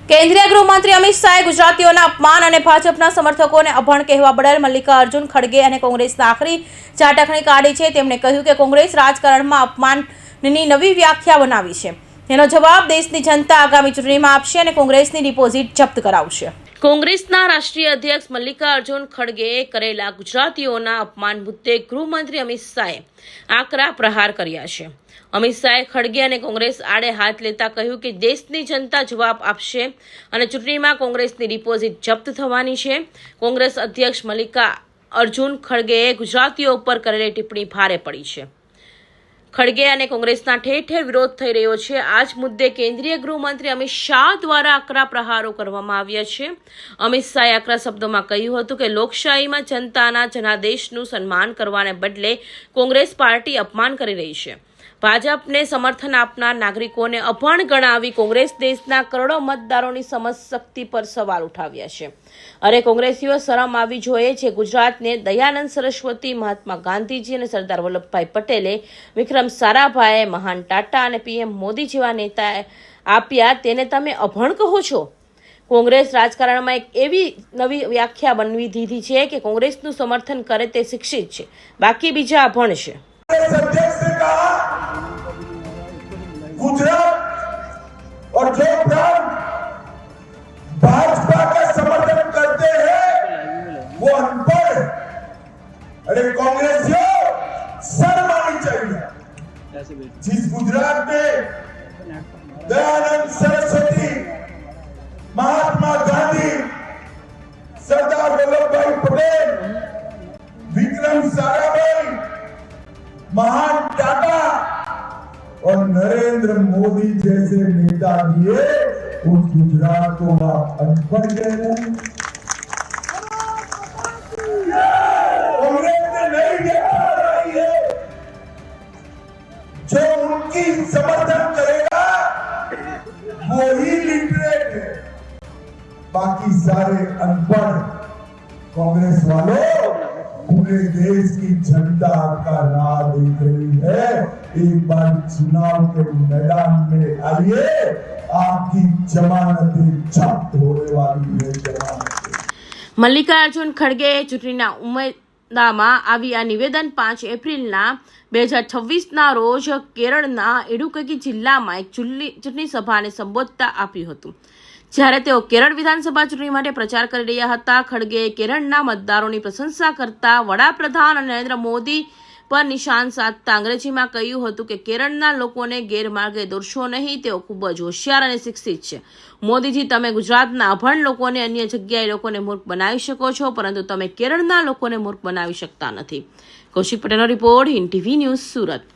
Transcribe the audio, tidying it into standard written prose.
કેન્દ્રીય ગૃહમંત્રી અમિત શાહે ગુજરાતીઓના અપમાન અને ભાજપના સમર્થકોને અભણ કહેવા બદલ મલ્લિકાર્જુન ખડગે અને કોંગ્રેસના આખરી ઝાટકણી કાઢી છે। તેમણે કહ્યું કે કોંગ્રેસ રાજકારણમાં અપમાનની નવી વ્યાખ્યા બનાવી છે, તેનો જવાબ દેશની જનતા આગામી ચૂંટણીમાં આપશે અને કોંગ્રેસની ડિપોઝિટ જપ્ત કરાવશે। કોંગ્રેસના રાષ્ટ્રીય અધ્યક્ષ મલ્લિકાર્જુન ખડગેએ કરેલા ગુજરાતીઓના અપમાન મુદ્દે ગૃહમંત્રી અમિત શાહે આકરા પ્રહાર કર્યા છે। અમિત શાહે ખડગે અને કોંગ્રેસ આડે હાથ લેતા કહ્યું કે દેશની જનતા જવાબ આપશે અને ચૂંટણીમાં કોંગ્રેસની ડિપોઝિટ જપ્ત થવાની છે। કોંગ્રેસ અધ્યક્ષ મલ્લિકાર્જુન ખડગેએ ગુજરાતીઓ ઉપર કરેલી ટિપ્પણી ભારે પડી છે। ખડગે અને કોંગ્રેસના ઠેર ઠેર વિરોધ થઈ રહ્યો છે। આ જ મુદ્દે કેન્દ્રીય ગૃહમંત્રી અમિત શાહ દ્વારા આકરા પ્રહારો કરવામાં આવ્યા છે। અમિત શાહે આકરા શબ્દોમાં કહ્યું હતું કે લોકશાહીમાં જનતાના જનાદેશનું સન્માન કરવાને બદલે કોંગ્રેસ પાર્ટી અપમાન કરી રહી છે। ભાજપને સમર્થન આપનાર નાગરિકોને અભણ ગણાવી કોંગ્રેસ દેશના કરોડો મતદારોની સમજશક્તિ પર સવાલ ઉઠાવ્યા છે। અરે કોંગ્રેસીઓ શરમ આવી જોઈએ છે। ગુજરાતને દયાનંદ સરસ્વતી, મહાત્મા ગાંધીજી અને સરદાર વલ્લભભાઈ પટેલે, વિક્રમ સારાભાઈએ, મહાન ટાટા અને પીએમ મોદી જેવા નેતાએ આપ્યા, તેને તમે અભણ કહો છો? કોંગ્રેસ રાજકારણમાં એક એવી નવી વ્યાખ્યા બનાવી દીધી છે કે કોંગ્રેસનું સમર્થન કરે તે શિક્ષિત છે, બાકી બીજા અભણ છે। गुजरात और जो प्रांत भाजपा का समर्थन करते हैं वो अनपढ़। अरे कांग्रेसियों, शर्म आनी चाहिए। जिस गुजरात में दयानंद सरस्वती, महात्मा गांधी, सरदार वल्लभभाई पटेल, विक्रम साराभाई, महान टाटा और नरेंद्र मोदी जैसे नेता दिए, उस गुजरात को आप अनपढ़ कह रहे हैं। कांग्रेस ने नहीं देखा रही है, जो उनकी समर्थन करेगा वो ही लिटरेट है, बाकी सारे अनपढ़। कांग्रेस वालों, पूरे देश की जनता आपका राह देख रही है। एक बार चुनाव के मैदान में आइए, आपकी जमानतें जब्त होने वाली है। जमानतें। મલ્લિકાર્જુન ખડગેએ ચૂંટણીના ઉમેદવારમાં આવી આ નિવેદન 5 એપ્રિલના 2026ના રોજ કેરળના ઇડુક્કી જિલ્લામાં એક ચૂંટણી સભાને સંબોધતા આપ્યું હતું, જ્યારે તેઓ કેરળ વિધાનસભા ચૂંટણી માટે પ્રચાર કરી રહ્યા હતા। ખડગેએ કેરળના મતદારોની પ્રશંસા કરતા વડાપ્રધાન નરેન્દ્ર મોદી પર નિશાન સાધતા અંગ્રેજીમાં કહ્યું હતું કે કેરળના લોકોને ગેરમાર્ગે દોરશો નહીં, તેઓ ખૂબ જ હોશિયાર અને શિક્ષિત છે। મોદીજી, તમે ગુજરાતના અભણ લોકોને અન્ય જગ્યાએ લોકોને મૂર્ખ બનાવી શકો છો, પરંતુ તમે કેરળના લોકોને મૂર્ખ બનાવી શકતા નથી। કૌશિક પટેલનો report, Hind TV news, Surat.